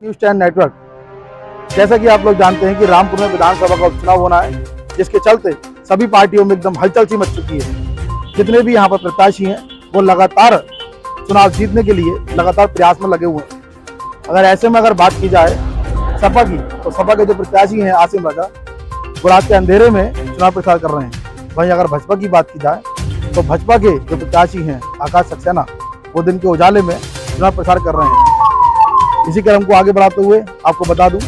News 10 network. जैसा कि आप लोग जानते हैं कि रामपुर में विधानसभा का उपचुनाव होना है, जिसके चलते सभी पार्टियों में एकदम हलचल सी मच चुकी है। जितने भी यहाँ पर प्रत्याशी हैं वो लगातार चुनाव जीतने के लिए लगातार प्रयास में लगे हुए हैं। अगर ऐसे में बात की जाए सपा की, तो सपा के जो प्रत्याशी हैं आसिम राजा, वो रात के अंधेरे में चुनाव प्रचार कर रहे हैं। वहीं अगर भाजपा की बात की जाए तो भाजपा के जो प्रत्याशी हैं आकाश सक्सेना, वो दिन के उजाले में चुनाव प्रचार कर रहे हैं। इसी क्रम को आगे बढ़ाते हुए आपको बता दूं,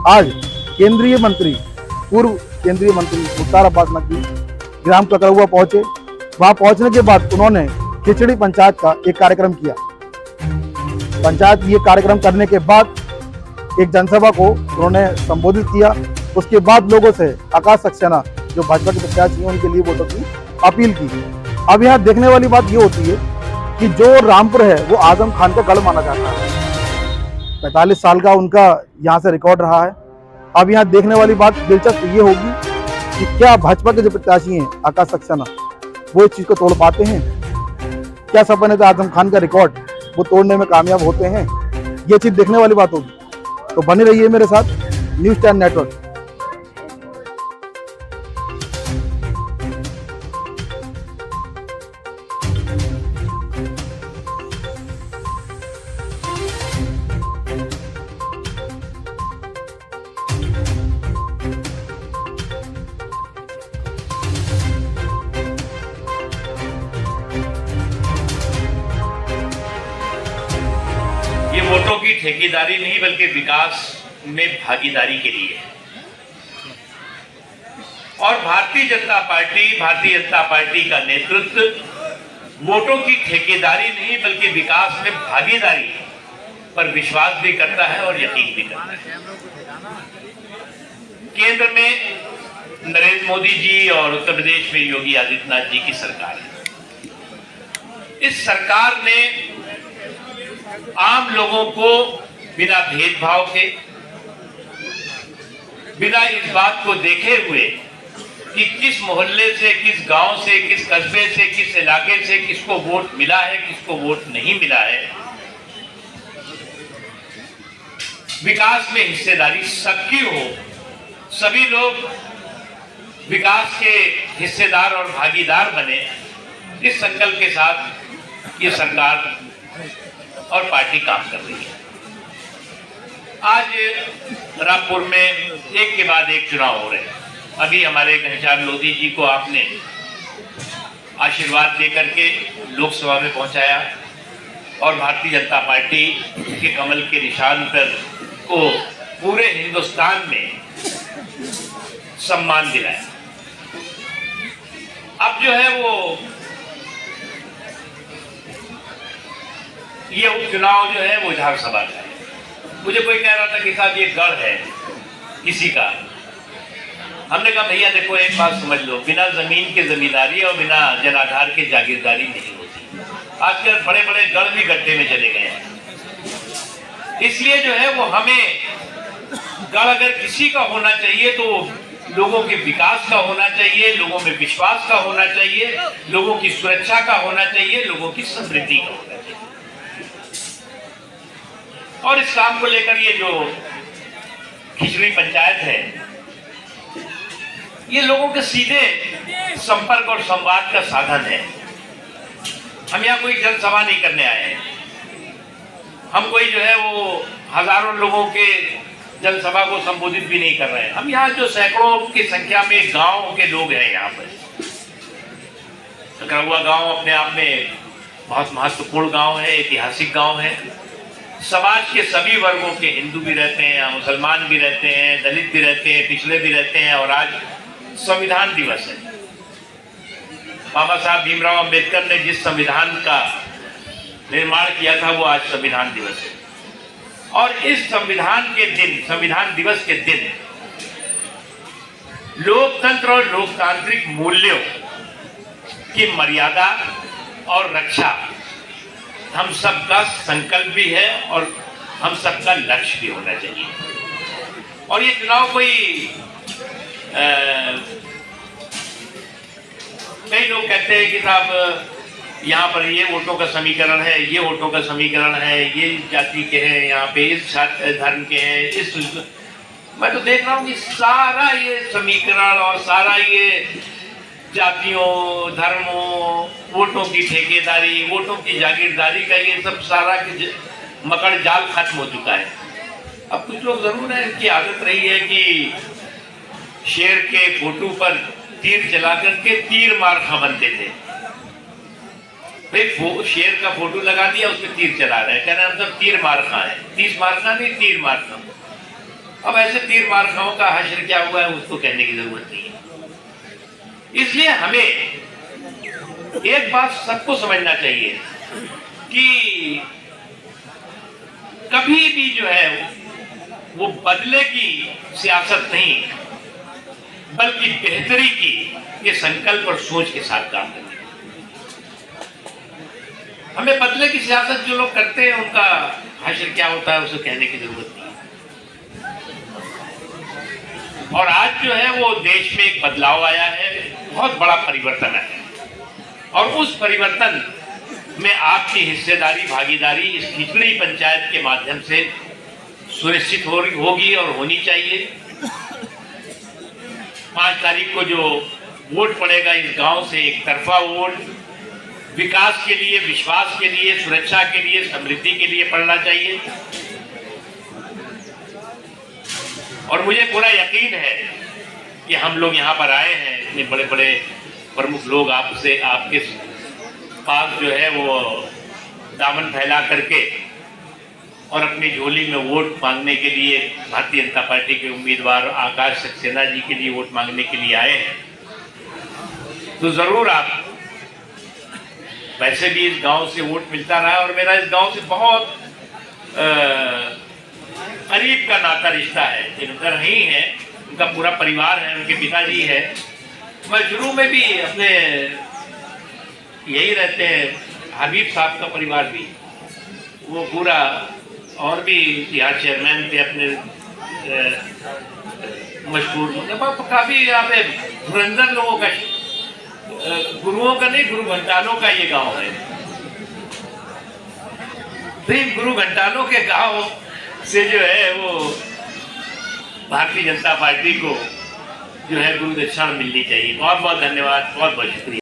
आज पूर्व केंद्रीय मंत्री मुख्तार अब्बास नकवी ग्राम ककरौआ पहुंचे। वहां पहुंचने के बाद उन्होंने खिचड़ी पंचायत का एक कार्यक्रम किया। पंचायत ये कार्यक्रम करने के बाद एक जनसभा को उन्होंने संबोधित किया। उसके बाद लोगों से आकाश सक्सेना जो भाजपा के प्रत्याशी हैं उनके लिए वोटों की अपील की। अब यहाँ देखने वाली बात ये होती है कि जो रामपुर है वो आजम खान का गढ़ माना जाता है। 45 साल का उनका यहाँ से रिकॉर्ड रहा है। अब यहाँ देखने वाली बात दिलचस्प ये होगी कि क्या भाजपा के जो प्रत्याशी हैं आकाश सक्सेना वो इस चीज को तोड़ पाते हैं, क्या सपा नेता आजम खान का रिकॉर्ड वो तोड़ने में कामयाब होते हैं, ये चीज देखने वाली बात होगी। तो बने रहिए मेरे साथ न्यूज़ 10 नेटवर्क। ये वोटों की ठेकेदारी नहीं बल्कि विकास में भागीदारी के लिए है। और भारतीय जनता पार्टी का नेतृत्व वोटों की ठेकेदारी नहीं बल्कि विकास में भागीदारी पर विश्वास भी करता है और यकीन भी करता है। केंद्र में नरेंद्र मोदी जी और उत्तर प्रदेश में योगी आदित्यनाथ जी की सरकार है। इस सरकार ने आम लोगों को बिना भेदभाव के, बिना इस बात को देखे हुए कि किस मोहल्ले से, किस गांव से, किस कस्बे से, किस इलाके से किसको वोट मिला है, किसको वोट नहीं मिला है, विकास में हिस्सेदारी सबकी हो, सभी लोग विकास के हिस्सेदार और भागीदार बने, इस संकल्प के साथ ये सरकार और पार्टी काम कर रही है। आज रामपुर में एक के बाद एक चुनाव हो रहे हैं। अभी हमारे घनश्याम लोधी जी को आपने आशीर्वाद देकर के लोकसभा में पहुंचाया और भारतीय जनता पार्टी के कमल के निशान पर को पूरे हिंदुस्तान में सम्मान दिलाया। अब जो है वो ये उपचुनाव जो है वो विधानसभा का है। मुझे कोई कह रहा था कि साहब ये गढ़ है किसी का। हमने कहा भैया देखो एक बात समझ लो, बिना जमीन के जमींदारी और बिना जनाधार के जागीरदारी नहीं होती। आजकल बड़े बड़े गढ़ भी गड्ढे में चले गए हैं। इसलिए जो है वो हमें गढ़ अगर किसी का होना चाहिए तो लोगों के विकास का होना चाहिए, लोगों में विश्वास का होना चाहिए, लोगों की सुरक्षा का होना चाहिए, लोगों की समृद्धि का होना चाहिए। और इस काम को लेकर ये जो खिचड़ी पंचायत है, ये लोगों के सीधे संपर्क और संवाद का साधन है। हम यहाँ कोई जनसभा नहीं करने आए हैं। हम कोई जो है वो हजारों लोगों के जनसभा को संबोधित भी नहीं कर रहे हैं। हम यहाँ जो सैकड़ों की संख्या में गांव के लोग हैं, यहाँ पर ककरौआ गांव अपने आप में बहुत महत्वपूर्ण गांव है, ऐतिहासिक गांव है। समाज के सभी वर्गों के, हिंदू भी रहते हैं, मुसलमान भी रहते हैं, दलित भी रहते हैं, पिछड़े भी रहते हैं। और आज संविधान दिवस है। बाबा साहब भीमराव अंबेडकर ने जिस संविधान का निर्माण किया था वो आज संविधान दिवस है। और इस संविधान के दिन, संविधान दिवस के दिन, लोकतंत्र और लोकतांत्रिक मूल्यों की मर्यादा और रक्षा हम सबका संकल्प भी है और हम सबका लक्ष्य भी होना चाहिए। और ये चुनाव कोई कई लोग कहते हैं कि साहब यहाँ पर ये वोटों का समीकरण है, ये वोटों का समीकरण है, ये जाति के हैं, यहाँ पे इस धर्म के हैं, इस मैं तो देख रहा हूँ कि सारा ये समीकरण और सारा ये जातियों, धर्मों, वोटों की ठेकेदारी, वोटों की जागीरदारी का ये सब सारा मकड़ जाल खत्म हो चुका है। अब कुछ लोग जरूर है इनकी आदत रही है कि शेर के फोटो पर तीर चला करके तीर मारखा बनते थे। भाई शेर का फोटो लगा दिया, उसमें तीर चला रहे हैं, कहना हम सब तीर मारखा है, 30 मारखा नहीं, तीर मारखा। अब ऐसे तीर मारखाओं का हश्र क्या हुआ है उसको कहने की जरूरत नहीं है। इसलिए हमें एक बात सबको समझना चाहिए कि कभी भी जो है वो बदले की सियासत नहीं, बल्कि बेहतरी की ये संकल्प और सोच के साथ काम करना। हमें बदले की सियासत जो लोग करते हैं उनका हश्र क्या होता है उसे कहने की जरूरत नहीं। और आज जो है वो देश में एक बदलाव आया है, बहुत बड़ा परिवर्तन है, और उस परिवर्तन में आपकी हिस्सेदारी, भागीदारी इस खिचड़ी पंचायत के माध्यम से सुनिश्चित होगी और होनी चाहिए। 5 तारीख को जो वोट पड़ेगा इस गांव से, एक तरफा वोट विकास के लिए, विश्वास के लिए, सुरक्षा के लिए, समृद्धि के लिए पड़ना चाहिए। और मुझे पूरा यकीन है कि हम लोग यहाँ पर आए हैं, इतने बड़े बड़े प्रमुख लोग आपसे, आपके पास जो है वो दामन फैला करके और अपनी झोली में वोट मांगने के लिए, भारतीय जनता पार्टी के उम्मीदवार आकाश सक्सेना जी के लिए वोट मांगने के लिए आए हैं। तो जरूर आप, वैसे भी इस गांव से वोट मिलता रहा और मेरा इस गांव से बहुत करीब का नाता रिश्ता है। जिनका नहीं है उनका पूरा परिवार है, उनके पिताजी है। मैं शुरू में भी अपने यही रहते हैं, हबीब साहब का परिवार भी, वो पूरा, और भी यहाँ चेयरमैन थे अपने मशहूर, काफी यहाँ पे धुरंधर लोगों का, गुरुओं का नहीं, गुरु घंटालों का ये गांव है। तो इन गुरु घंटालों के गांव से जो है वो भारतीय जनता पार्टी को जो है गुरु दक्षिणा मिलनी चाहिए। बहुत बहुत धन्यवाद, बहुत बहुत शुक्रिया।